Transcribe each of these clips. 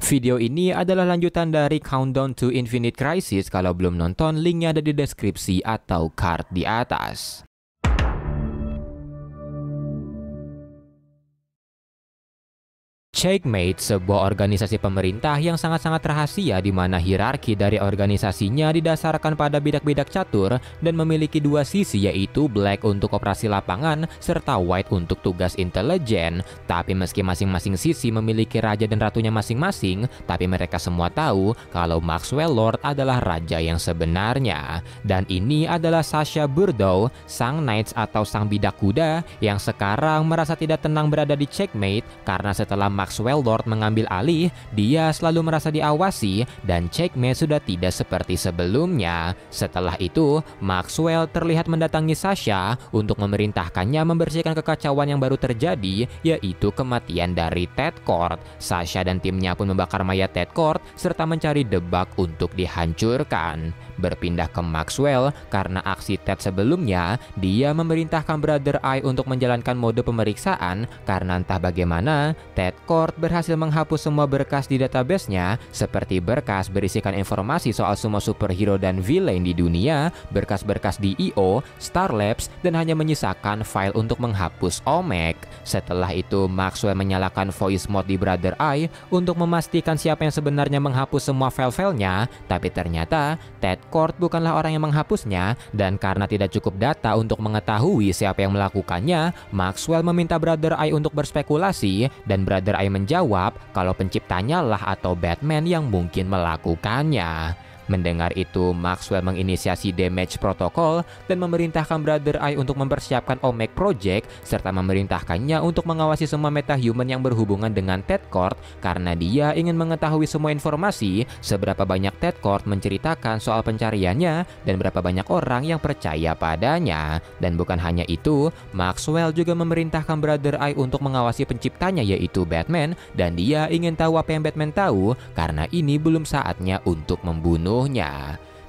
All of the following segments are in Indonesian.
Video ini adalah lanjutan dari Countdown to Infinite Crisis. Kalau belum nonton, linknya ada di deskripsi atau card di atas. Checkmate, sebuah organisasi pemerintah yang sangat-sangat rahasia di mana hierarki dari organisasinya didasarkan pada bidak-bidak catur dan memiliki dua sisi, yaitu Black untuk operasi lapangan serta White untuk tugas intelijen. Tapi meski masing-masing sisi memiliki raja dan ratunya masing-masing, tapi mereka semua tahu kalau Maxwell Lord adalah raja yang sebenarnya. Dan ini adalah Sasha Burdow, sang Knights atau sang bidak kuda yang sekarang merasa tidak tenang berada di Checkmate karena setelah Maxwell Lord mengambil alih, dia selalu merasa diawasi dan Checkmate sudah tidak seperti sebelumnya. Setelah itu, Maxwell terlihat mendatangi Sasha untuk memerintahkannya membersihkan kekacauan yang baru terjadi, yaitu kematian dari Ted Kord. Sasha dan timnya pun membakar mayat Ted Kord serta mencari The Bug untuk dihancurkan. Berpindah ke Maxwell karena aksi Ted sebelumnya, dia memerintahkan Brother Eye untuk menjalankan mode pemeriksaan karena entah bagaimana Ted Kord berhasil menghapus semua berkas di database-nya, seperti berkas berisikan informasi soal semua superhero dan villain di dunia, berkas-berkas di EO, Star Labs, dan hanya menyisakan file untuk menghapus Omek. Setelah itu, Maxwell menyalakan voice mode di Brother Eye untuk memastikan siapa yang sebenarnya menghapus semua file-filenya, tapi ternyata Ted Kord bukanlah orang yang menghapusnya, dan karena tidak cukup data untuk mengetahui siapa yang melakukannya, Maxwell meminta Brother Eye untuk berspekulasi, dan Brother Eye menjawab kalau penciptanya lah atau Batman yang mungkin melakukannya. Mendengar itu, Maxwell menginisiasi Damage Protocol dan memerintahkan Brother Eye untuk mempersiapkan Omek Project serta memerintahkannya untuk mengawasi semua metahuman yang berhubungan dengan Ted Kord karena dia ingin mengetahui semua informasi, seberapa banyak Ted Kord menceritakan soal pencariannya dan berapa banyak orang yang percaya padanya. Dan bukan hanya itu, Maxwell juga memerintahkan Brother Eye untuk mengawasi penciptanya yaitu Batman, dan dia ingin tahu apa yang Batman tahu karena ini belum saatnya untuk membunuh.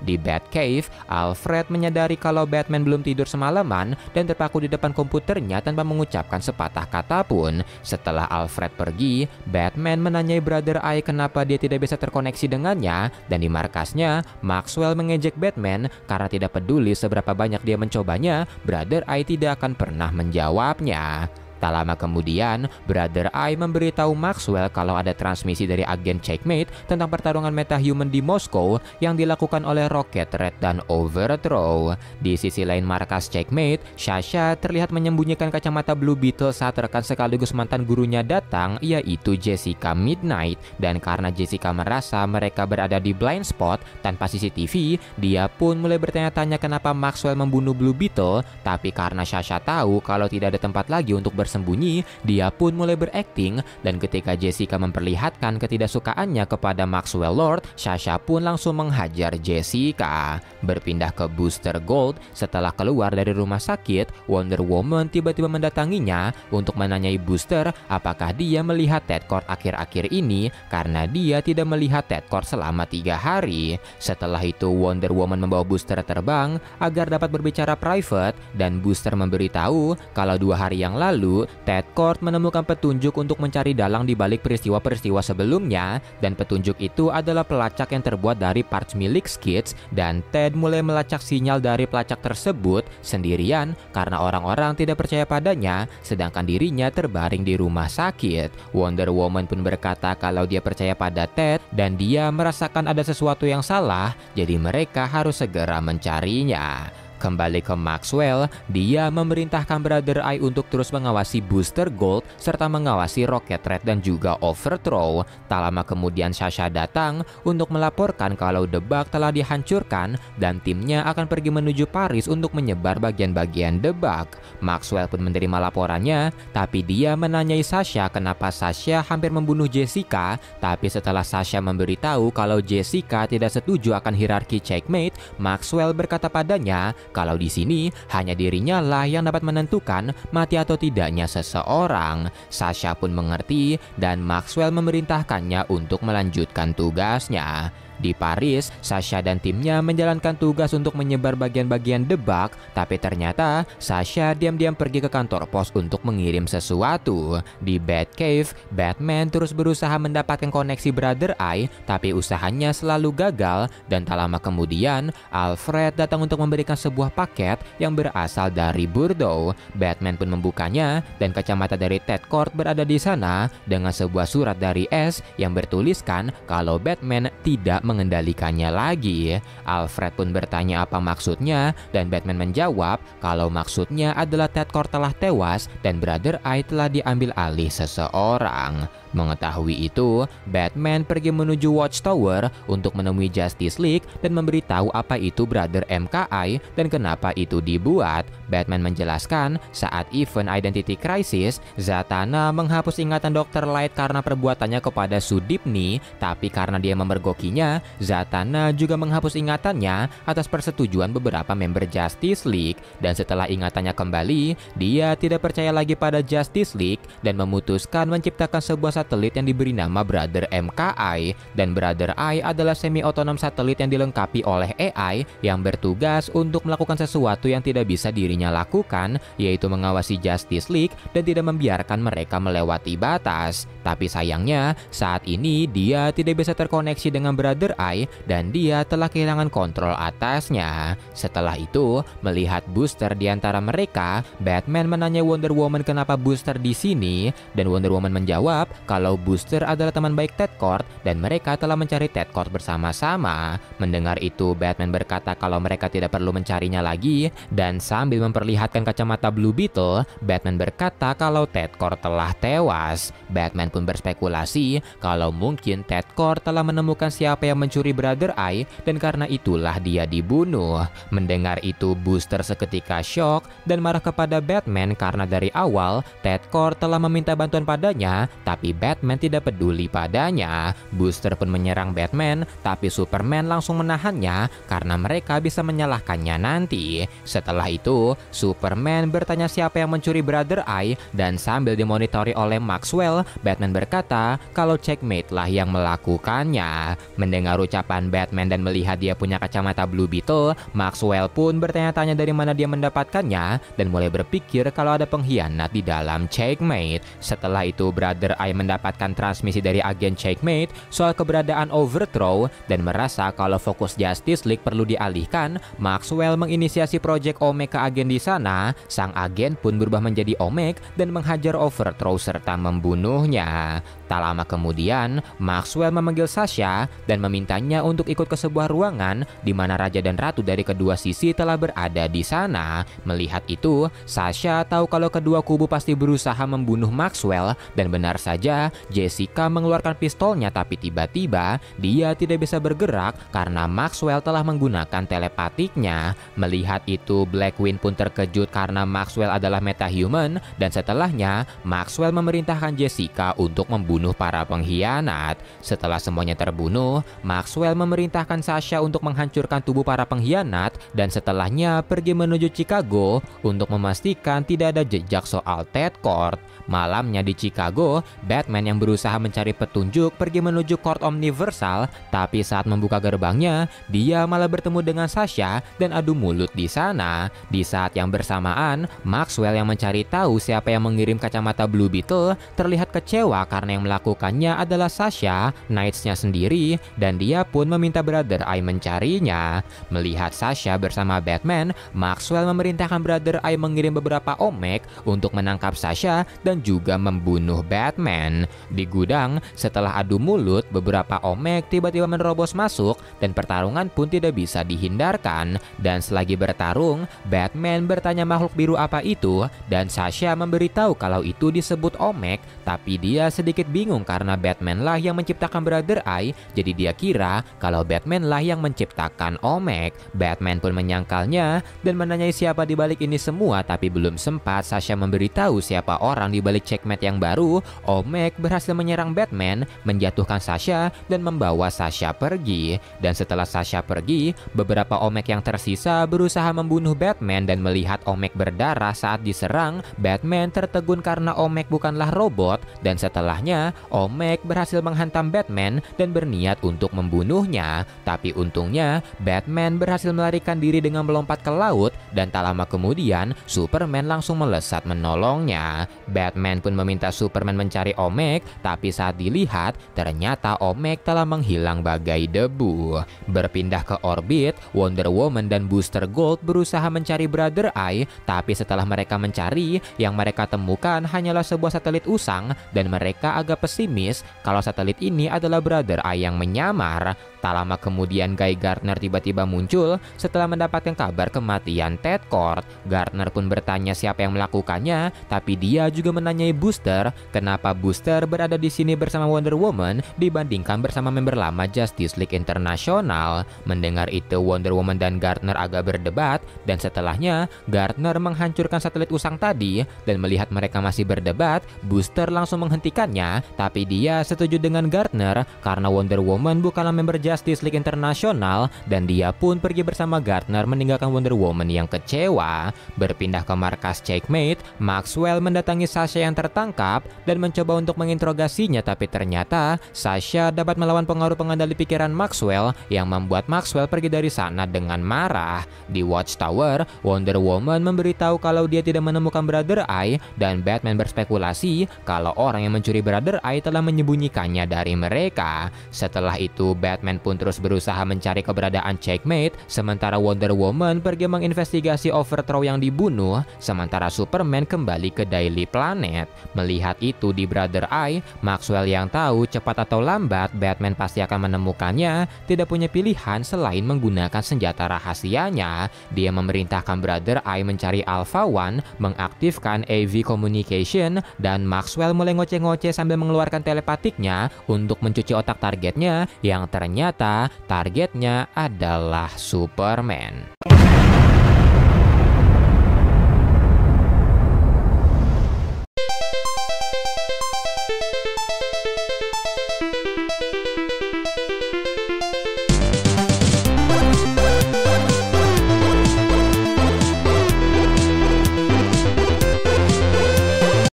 Di Batcave, Alfred menyadari kalau Batman belum tidur semalaman dan terpaku di depan komputernya tanpa mengucapkan sepatah kata pun. Setelah Alfred pergi, Batman menanyai Brother Eye kenapa dia tidak bisa terkoneksi dengannya, dan di markasnya, Maxwell mengejek Batman karena tidak peduli seberapa banyak dia mencobanya, Brother Eye tidak akan pernah menjawabnya. Tak lama kemudian, Brother Eye memberitahu Maxwell kalau ada transmisi dari agen Checkmate tentang pertarungan metahuman di Moskow yang dilakukan oleh Rocket Red dan Overthrow. Di sisi lain markas Checkmate, Sasha terlihat menyembunyikan kacamata Blue Beetle saat rekan sekaligus mantan gurunya datang, yaitu Jessica Midnight. Dan karena Jessica merasa mereka berada di blind spot tanpa CCTV, dia pun mulai bertanya-tanya kenapa Maxwell membunuh Blue Beetle. Tapi karena Sasha tahu kalau tidak ada tempat lagi untuk bersembunyi, dia pun mulai berakting, dan ketika Jessica memperlihatkan ketidaksukaannya kepada Maxwell Lord, Sasha pun langsung menghajar Jessica. Berpindah ke Booster Gold, setelah keluar dari rumah sakit, Wonder Woman tiba-tiba mendatanginya untuk menanyai Booster apakah dia melihat Ted Kord akhir-akhir ini karena dia tidak melihat Ted Kord selama 3 hari. Setelah itu Wonder Woman membawa Booster terbang agar dapat berbicara private, dan Booster memberitahu kalau 2 hari yang lalu Ted Kord menemukan petunjuk untuk mencari dalang di balik peristiwa-peristiwa sebelumnya, dan petunjuk itu adalah pelacak yang terbuat dari parts milik Skids, dan Ted mulai melacak sinyal dari pelacak tersebut sendirian karena orang-orang tidak percaya padanya, sedangkan dirinya terbaring di rumah sakit. Wonder Woman pun berkata kalau dia percaya pada Ted dan dia merasakan ada sesuatu yang salah, jadi mereka harus segera mencarinya. Kembali ke Maxwell, dia memerintahkan Brother Eye untuk terus mengawasi Booster Gold serta mengawasi Rocket Red dan juga Overthrow. Tak lama kemudian Sasha datang untuk melaporkan kalau The Bug telah dihancurkan dan timnya akan pergi menuju Paris untuk menyebar bagian-bagian The Bug. Maxwell pun menerima laporannya, tapi dia menanyai Sasha kenapa Sasha hampir membunuh Jessica, tapi setelah Sasha memberitahu kalau Jessica tidak setuju akan hierarki Checkmate, Maxwell berkata padanya kalau di sini hanya dirinya lah yang dapat menentukan mati atau tidaknya seseorang. Sasha pun mengerti dan Maxwell memerintahkannya untuk melanjutkan tugasnya. Di Paris, Sasha dan timnya menjalankan tugas untuk menyebar bagian-bagian debug, tapi ternyata Sasha diam-diam pergi ke kantor pos untuk mengirim sesuatu. Di Batcave, Batman terus berusaha mendapatkan koneksi Brother Eye, tapi usahanya selalu gagal, dan tak lama kemudian, Alfred datang untuk memberikan sebuah paket yang berasal dari Burdo. Batman pun membukanya, dan kacamata dari Ted Kord berada di sana dengan sebuah surat dari S yang bertuliskan kalau Batman tidak mengendalikannya lagi. Alfred pun bertanya apa maksudnya, dan Batman menjawab kalau maksudnya adalah Ted Kord telah tewas dan Brother Eye telah diambil alih seseorang. Mengetahui itu, Batman pergi menuju Watchtower untuk menemui Justice League dan memberitahu apa itu Brother MKI dan kenapa itu dibuat. Batman menjelaskan saat event Identity Crisis, Zatanna menghapus ingatan Dr. Light karena perbuatannya kepada Sudipni, tapi karena dia memergokinya, Zatanna juga menghapus ingatannya atas persetujuan beberapa member Justice League. Dan setelah ingatannya kembali, dia tidak percaya lagi pada Justice League dan memutuskan menciptakan sebuah satelit yang diberi nama Brother MKI. Dan Brother Eye adalah semi-otonom satelit yang dilengkapi oleh AI yang bertugas untuk melakukan sesuatu yang tidak bisa dirinya lakukan, yaitu mengawasi Justice League dan tidak membiarkan mereka melewati batas. Tapi sayangnya, saat ini dia tidak bisa terkoneksi dengan Brother Eye dan dia telah kehilangan kontrol atasnya. Setelah itu, melihat Booster di antara mereka, Batman menanya Wonder Woman kenapa Booster di sini, dan Wonder Woman menjawab kalau Booster adalah teman baik Ted Kord dan mereka telah mencari Ted Kord bersama-sama. Mendengar itu, Batman berkata kalau mereka tidak perlu mencarinya lagi, dan sambil memperlihatkan kacamata Blue Beetle, Batman berkata kalau Ted Kord telah tewas. Batman pun berspekulasi kalau mungkin Ted Kord telah menemukan siapa yang mencuri Brother Eye dan karena itulah dia dibunuh. Mendengar itu, Booster seketika shock dan marah kepada Batman karena dari awal Ted Kord telah meminta bantuan padanya, tapi Batman tidak peduli padanya. Booster pun menyerang Batman, tapi Superman langsung menahannya karena mereka bisa menyalahkannya nanti. Setelah itu, Superman bertanya siapa yang mencuri Brother Eye dan sambil dimonitori oleh Maxwell, Batman berkata kalau Checkmate lah yang melakukannya. Mendengar ucapan Batman dan melihat dia punya kacamata Blue Beetle, Maxwell pun bertanya-tanya dari mana dia mendapatkannya dan mulai berpikir kalau ada pengkhianat di dalam Checkmate. Setelah itu, Brother Eye mendapatkan transmisi dari agen Checkmate soal keberadaan Overthrow dan merasa kalau fokus Justice League perlu dialihkan. Maxwell menginisiasi Project Omega ke agen di sana. Sang agen pun berubah menjadi Omega dan menghajar Overthrow serta membunuhnya. Tak lama kemudian, Maxwell memanggil Sasha dan memintanya untuk ikut ke sebuah ruangan di mana raja dan ratu dari kedua sisi telah berada di sana. Melihat itu, Sasha tahu kalau kedua kubu pasti berusaha membunuh Maxwell dan benar saja Jessica mengeluarkan pistolnya, tapi tiba-tiba dia tidak bisa bergerak karena Maxwell telah menggunakan telepatiknya. Melihat itu, Blackwing pun terkejut karena Maxwell adalah metahuman dan setelahnya Maxwell memerintahkan Jessica untuk membunuh para pengkhianat. Setelah semuanya terbunuh, Maxwell memerintahkan Sasha untuk menghancurkan tubuh para pengkhianat dan setelahnya pergi menuju Chicago untuk memastikan tidak ada jejak soal Ted Kord. Malamnya di Chicago, Batman yang berusaha mencari petunjuk pergi menuju Court Omniversal, tapi saat membuka gerbangnya, dia malah bertemu dengan Sasha dan adu mulut di sana. Di saat yang bersamaan, Maxwell yang mencari tahu siapa yang mengirim kacamata Blue Beetle terlihat kecewa karena yang melakukannya adalah Sasha, Knights-nya sendiri, dan dia pun meminta Brother Eye mencarinya. Melihat Sasha bersama Batman, Maxwell memerintahkan Brother Eye mengirim beberapa Omega untuk menangkap Sasha dan juga membunuh Batman. Di gudang, setelah adu mulut, beberapa Omega tiba-tiba menerobos masuk dan pertarungan pun tidak bisa dihindarkan. Dan selagi bertarung, Batman bertanya makhluk biru apa itu dan Sasha memberitahu kalau itu disebut Omega, tapi dia sedikit bingung karena Batman lah yang menciptakan Brother Eye, jadi dia kira kalau Batman lah yang menciptakan Omega. Batman pun menyangkalnya dan menanyai siapa di balik ini semua, tapi belum sempat Sasha memberitahu siapa orang di balik checkmate yang baru, Omek berhasil menyerang Batman, menjatuhkan Sasha, dan membawa Sasha pergi. Dan setelah Sasha pergi, beberapa Omek yang tersisa berusaha membunuh Batman dan melihat Omek berdarah saat diserang, Batman tertegun karena Omek bukanlah robot, dan setelahnya, Omek berhasil menghantam Batman dan berniat untuk membunuhnya. Tapi untungnya, Batman berhasil melarikan diri dengan melompat ke laut, dan tak lama kemudian, Superman langsung melesat menolongnya. Batman pun meminta Superman mencari Omek, tapi saat dilihat, ternyata Omek telah menghilang bagai debu. Berpindah ke orbit, Wonder Woman dan Booster Gold berusaha mencari Brother Eye, tapi setelah mereka mencari, yang mereka temukan hanyalah sebuah satelit usang, dan mereka agak pesimis kalau satelit ini adalah Brother Eye yang menyamar. Tak lama kemudian Guy Gardner tiba-tiba muncul setelah mendapatkan kabar kematian Ted Kord. Gardner pun bertanya siapa yang melakukannya, tapi dia juga menanyai Booster kenapa Booster berada di sini bersama Wonder Woman dibandingkan bersama member lama Justice League Internasional. Mendengar itu, Wonder Woman dan Gardner agak berdebat, dan setelahnya Gardner menghancurkan satelit usang tadi, dan melihat mereka masih berdebat, Booster langsung menghentikannya, tapi dia setuju dengan Gardner karena Wonder Woman bukanlah member Justice League Internasional, dan dia pun pergi bersama Gardner meninggalkan Wonder Woman yang kecewa. Berpindah ke markas Checkmate, Maxwell mendatangi Sasha yang tertangkap dan mencoba untuk menginterogasinya, tapi ternyata Sasha dapat melawan pengaruh pengendali pikiran Maxwell yang membuat Maxwell pergi dari sana dengan marah. Di Watchtower, Wonder Woman memberitahu kalau dia tidak menemukan Brother Eye, dan Batman berspekulasi kalau orang yang mencuri Brother Eye telah menyembunyikannya dari mereka. Setelah itu, Batman pun terus berusaha mencari keberadaan Checkmate, sementara Wonder Woman pergi menginvestigasi Overthrow yang dibunuh, sementara Superman kembali ke Daily Planet. Melihat itu di Brother Eye, Maxwell yang tahu cepat atau lambat Batman pasti akan menemukannya, tidak punya pilihan selain menggunakan senjata rahasianya. Dia memerintahkan Brother Eye mencari Alpha One, mengaktifkan AV Communication, dan Maxwell mulai ngoceh-ngoceh sambil mengeluarkan telepatiknya untuk mencuci otak targetnya, yang ternyata targetnya adalah Superman.